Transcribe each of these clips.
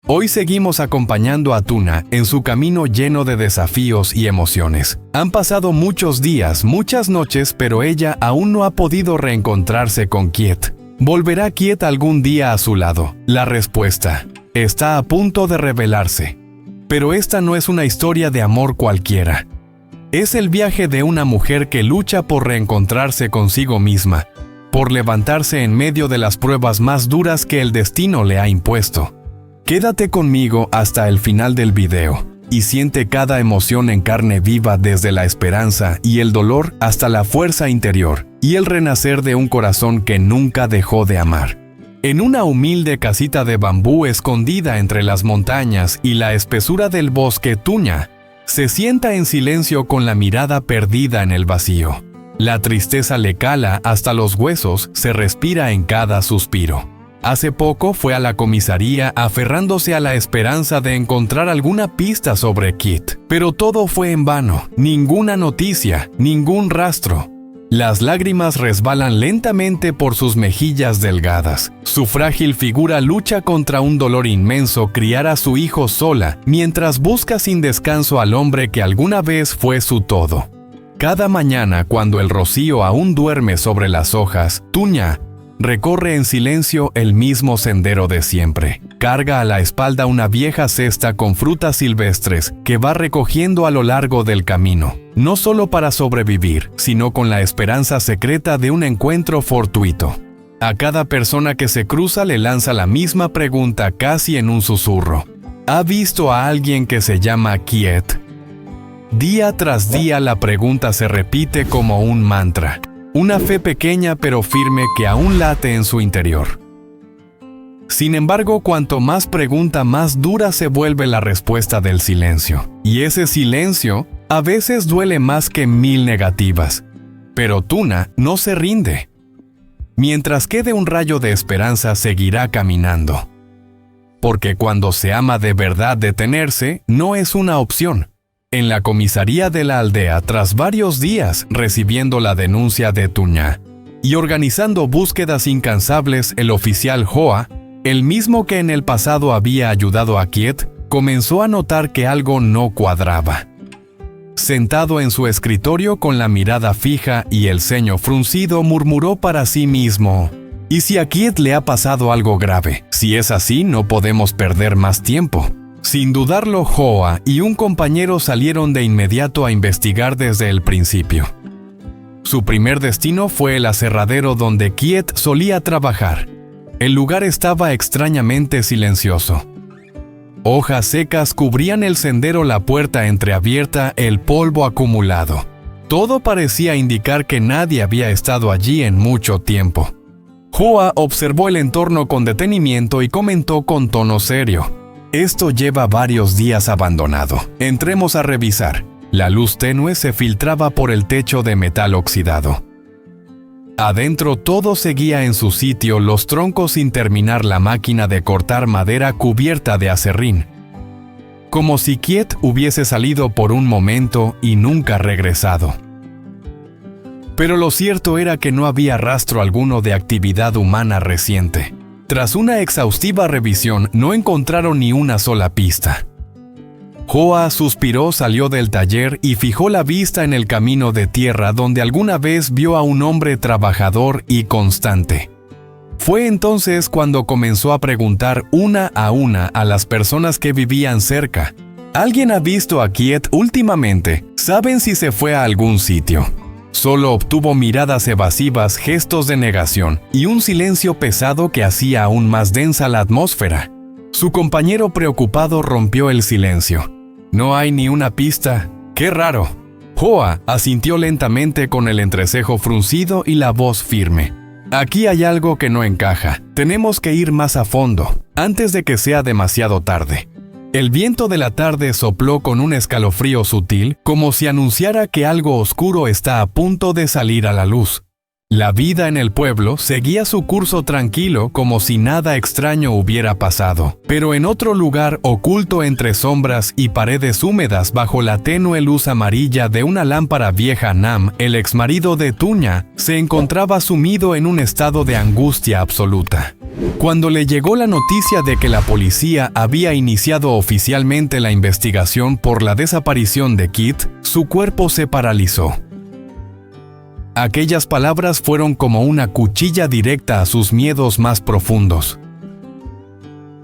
Hoy seguimos acompañando a Tuna en su camino lleno de desafíos y emociones. Han pasado muchos días, muchas noches, pero ella aún no ha podido reencontrarse con Kiet. ¿Volverá Kiet algún día a su lado? La respuesta está a punto de revelarse. Pero esta no es una historia de amor cualquiera. Es el viaje de una mujer que lucha por reencontrarse consigo misma, por levantarse en medio de las pruebas más duras que el destino le ha impuesto. Quédate conmigo hasta el final del video y siente cada emoción en carne viva, desde la esperanza y el dolor hasta la fuerza interior y el renacer de un corazón que nunca dejó de amar. En una humilde casita de bambú escondida entre las montañas y la espesura del bosque, Tuna se sienta en silencio con la mirada perdida en el vacío. La tristeza le cala hasta los huesos, se respira en cada suspiro. Hace poco fue a la comisaría aferrándose a la esperanza de encontrar alguna pista sobre Kiet, pero todo fue en vano, ninguna noticia, ningún rastro. Las lágrimas resbalan lentamente por sus mejillas delgadas. Su frágil figura lucha contra un dolor inmenso: criar a su hijo sola, mientras busca sin descanso al hombre que alguna vez fue su todo. Cada mañana, cuando el rocío aún duerme sobre las hojas, Tuna recorre en silencio el mismo sendero de siempre. Carga a la espalda una vieja cesta con frutas silvestres que va recogiendo a lo largo del camino, no solo para sobrevivir, sino con la esperanza secreta de un encuentro fortuito. A cada persona que se cruza le lanza la misma pregunta, casi en un susurro: ¿ha visto a alguien que se llama Kiet? Día tras día la pregunta se repite como un mantra. Una fe pequeña pero firme que aún late en su interior. Sin embargo, cuanto más pregunta, más dura se vuelve la respuesta del silencio. Y ese silencio a veces duele más que 1000 negativas. Pero Tuna no se rinde. Mientras quede un rayo de esperanza, seguirá caminando. Porque cuando se ama de verdad, detenerse no es una opción. En la comisaría de la aldea, tras varios días recibiendo la denuncia de Tuna y organizando búsquedas incansables, el oficial Hoa, el mismo que en el pasado había ayudado a Kiet, comenzó a notar que algo no cuadraba. Sentado en su escritorio con la mirada fija y el ceño fruncido, murmuró para sí mismo: ¿y si a Kiet le ha pasado algo grave? Si es así, no podemos perder más tiempo. Sin dudarlo, Hoa y un compañero salieron de inmediato a investigar desde el principio. Su primer destino fue el aserradero donde Kiet solía trabajar. El lugar estaba extrañamente silencioso. Hojas secas cubrían el sendero, la puerta entreabierta, el polvo acumulado. Todo parecía indicar que nadie había estado allí en mucho tiempo. Hoa observó el entorno con detenimiento y comentó con tono serio: esto lleva varios días abandonado. Entremos a revisar. La luz tenue se filtraba por el techo de metal oxidado. Adentro todo seguía en su sitio, los troncos sin terminar, la máquina de cortar madera cubierta de acerrín. Como si Kiet hubiese salido por un momento y nunca regresado. Pero lo cierto era que no había rastro alguno de actividad humana reciente. Tras una exhaustiva revisión, no encontraron ni una sola pista. Hoa suspiró, salió del taller y fijó la vista en el camino de tierra donde alguna vez vio a un hombre trabajador y constante. Fue entonces cuando comenzó a preguntar una a las personas que vivían cerca: ¿alguien ha visto a Kiet últimamente? ¿Saben si se fue a algún sitio? Solo obtuvo miradas evasivas, gestos de negación y un silencio pesado que hacía aún más densa la atmósfera. Su compañero preocupado rompió el silencio: ¿no hay ni una pista? ¡Qué raro! Hoa asintió lentamente con el entrecejo fruncido y la voz firme: aquí hay algo que no encaja. Tenemos que ir más a fondo, antes de que sea demasiado tarde. El viento de la tarde sopló con un escalofrío sutil, como si anunciara que algo oscuro está a punto de salir a la luz. La vida en el pueblo seguía su curso tranquilo, como si nada extraño hubiera pasado. Pero en otro lugar, oculto entre sombras y paredes húmedas bajo la tenue luz amarilla de una lámpara vieja, Nam, el exmarido de Tuna, se encontraba sumido en un estado de angustia absoluta. Cuando le llegó la noticia de que la policía había iniciado oficialmente la investigación por la desaparición de Kit, su cuerpo se paralizó. Aquellas palabras fueron como una cuchilla directa a sus miedos más profundos.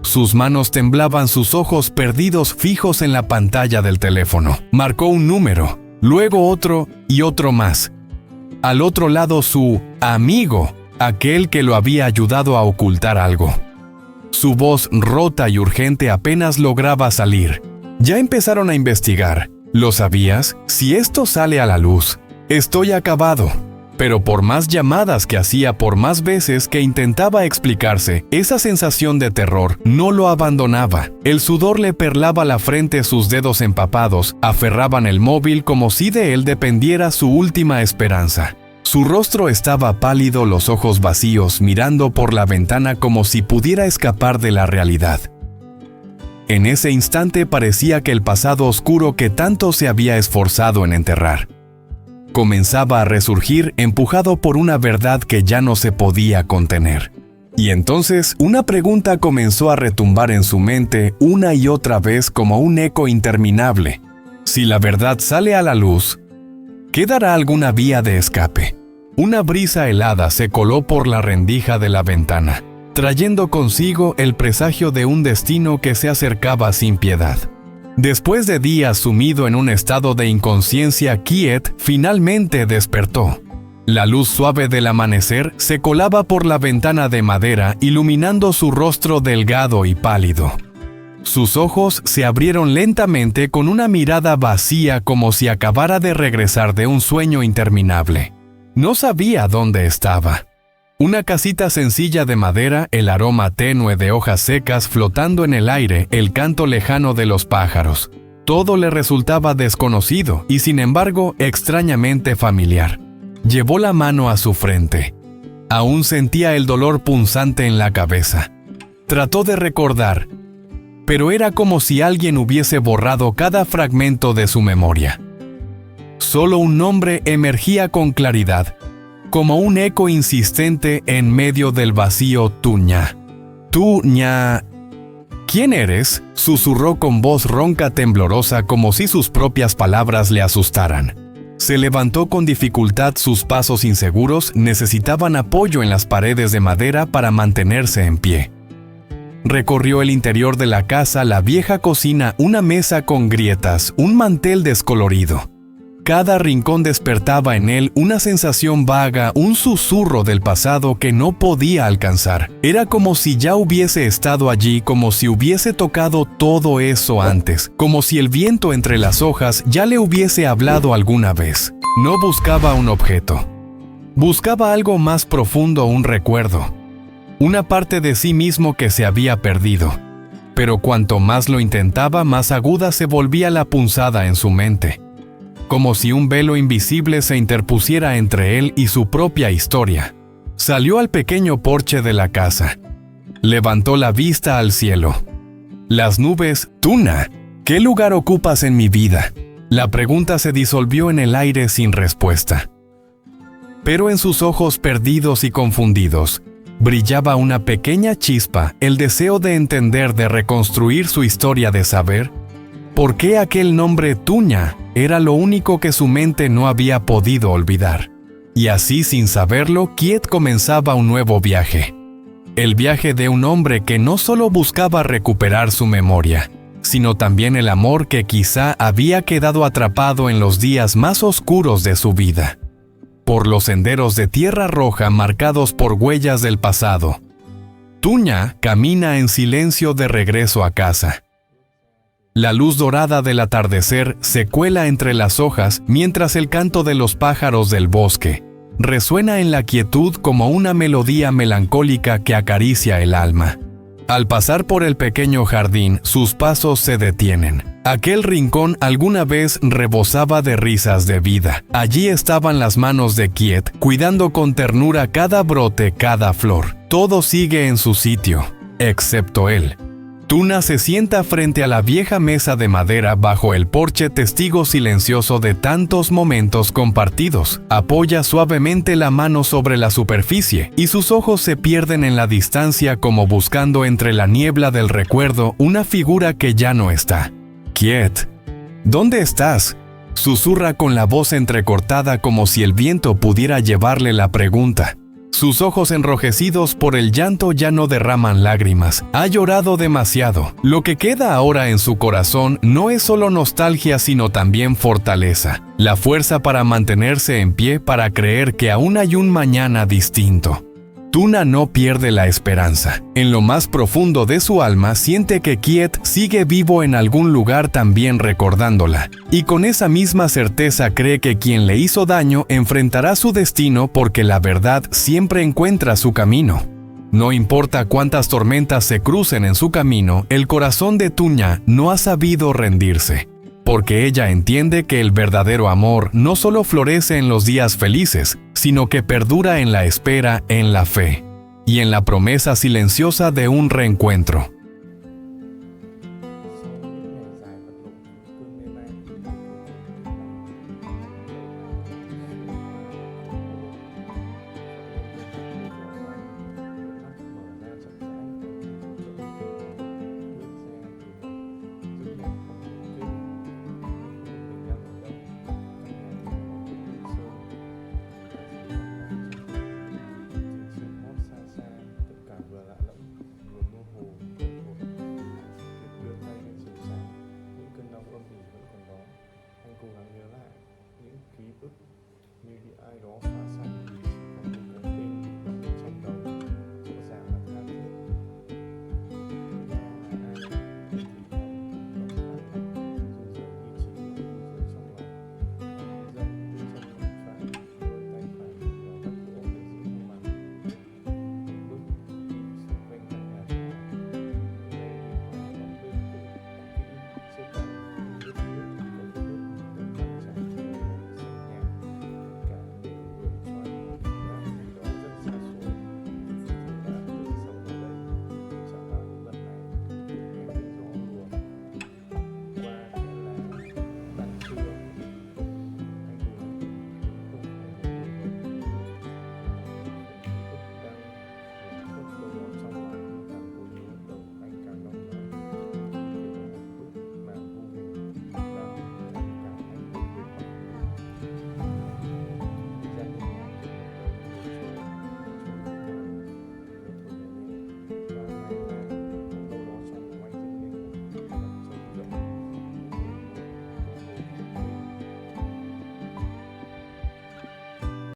Sus manos temblaban, sus ojos perdidos fijos en la pantalla del teléfono. Marcó un número, luego otro y otro más. Al otro lado su amigo, aquel que lo había ayudado a ocultar algo. Su voz rota y urgente apenas lograba salir. Ya empezaron a investigar. ¿Lo sabías? Si esto sale a la luz, estoy acabado. Pero por más llamadas que hacía, por más veces que intentaba explicarse, esa sensación de terror no lo abandonaba. El sudor le perlaba la frente, sus dedos empapados aferraban el móvil como si de él dependiera su última esperanza. Su rostro estaba pálido, los ojos vacíos, mirando por la ventana como si pudiera escapar de la realidad. En ese instante parecía que el pasado oscuro que tanto se había esforzado en enterrar comenzaba a resurgir, empujado por una verdad que ya no se podía contener. Y entonces una pregunta comenzó a retumbar en su mente una y otra vez como un eco interminable. Si la verdad sale a la luz, ¿quedará alguna vía de escape? Una brisa helada se coló por la rendija de la ventana, trayendo consigo el presagio de un destino que se acercaba sin piedad. Después de días sumido en un estado de inconsciencia, Kit finalmente despertó. La luz suave del amanecer se colaba por la ventana de madera, iluminando su rostro delgado y pálido. Sus ojos se abrieron lentamente con una mirada vacía, como si acabara de regresar de un sueño interminable. No sabía dónde estaba. Una casita sencilla de madera, el aroma tenue de hojas secas flotando en el aire, el canto lejano de los pájaros. Todo le resultaba desconocido y, sin embargo, extrañamente familiar. Llevó la mano a su frente. Aún sentía el dolor punzante en la cabeza. Trató de recordar, pero era como si alguien hubiese borrado cada fragmento de su memoria. Solo un nombre emergía con claridad, como un eco insistente en medio del vacío: Tuña. Tuña. ¿Quién eres?, susurró con voz ronca, temblorosa, como si sus propias palabras le asustaran. Se levantó con dificultad, sus pasos inseguros necesitaban apoyo en las paredes de madera para mantenerse en pie. Recorrió el interior de la casa, la vieja cocina, una mesa con grietas, un mantel descolorido. Cada rincón despertaba en él una sensación vaga, un susurro del pasado que no podía alcanzar. Era como si ya hubiese estado allí, como si hubiese tocado todo eso antes, como si el viento entre las hojas ya le hubiese hablado alguna vez. No buscaba un objeto. Buscaba algo más profundo, un recuerdo. Una parte de sí mismo que se había perdido. Pero cuanto más lo intentaba, más aguda se volvía la punzada en su mente. Como si un velo invisible se interpusiera entre él y su propia historia. Salió al pequeño porche de la casa. Levantó la vista al cielo. Las nubes. Tuna, ¿qué lugar ocupas en mi vida? La pregunta se disolvió en el aire sin respuesta. Pero en sus ojos perdidos y confundidos, brillaba una pequeña chispa, el deseo de entender, de reconstruir su historia, de saber por qué aquel nombre Tuña era lo único que su mente no había podido olvidar. Y así, sin saberlo, Kit comenzaba un nuevo viaje. El viaje de un hombre que no solo buscaba recuperar su memoria, sino también el amor que quizá había quedado atrapado en los días más oscuros de su vida. Por los senderos de tierra roja marcados por huellas del pasado, Tuña camina en silencio de regreso a casa. La luz dorada del atardecer se cuela entre las hojas mientras el canto de los pájaros del bosque resuena en la quietud como una melodía melancólica que acaricia el alma. Al pasar por el pequeño jardín, sus pasos se detienen. Aquel rincón alguna vez rebosaba de risas de vida. Allí estaban las manos de Kit, cuidando con ternura cada brote, cada flor. Todo sigue en su sitio, excepto él. Tuna se sienta frente a la vieja mesa de madera bajo el porche, testigo silencioso de tantos momentos compartidos. Apoya suavemente la mano sobre la superficie y sus ojos se pierden en la distancia como buscando entre la niebla del recuerdo una figura que ya no está. Kiet, ¿dónde estás?, susurra con la voz entrecortada como si el viento pudiera llevarle la pregunta. Sus ojos enrojecidos por el llanto ya no derraman lágrimas. Ha llorado demasiado. Lo que queda ahora en su corazón no es solo nostalgia, sino también fortaleza. La fuerza para mantenerse en pie, para creer que aún hay un mañana distinto. Tuna no pierde la esperanza. En lo más profundo de su alma siente que Kiet sigue vivo en algún lugar, también recordándola. Y con esa misma certeza cree que quien le hizo daño enfrentará su destino, porque la verdad siempre encuentra su camino. No importa cuántas tormentas se crucen en su camino, el corazón de Tuna no ha sabido rendirse. Porque ella entiende que el verdadero amor no solo florece en los días felices, sino que perdura en la espera, en la fe y en la promesa silenciosa de un reencuentro.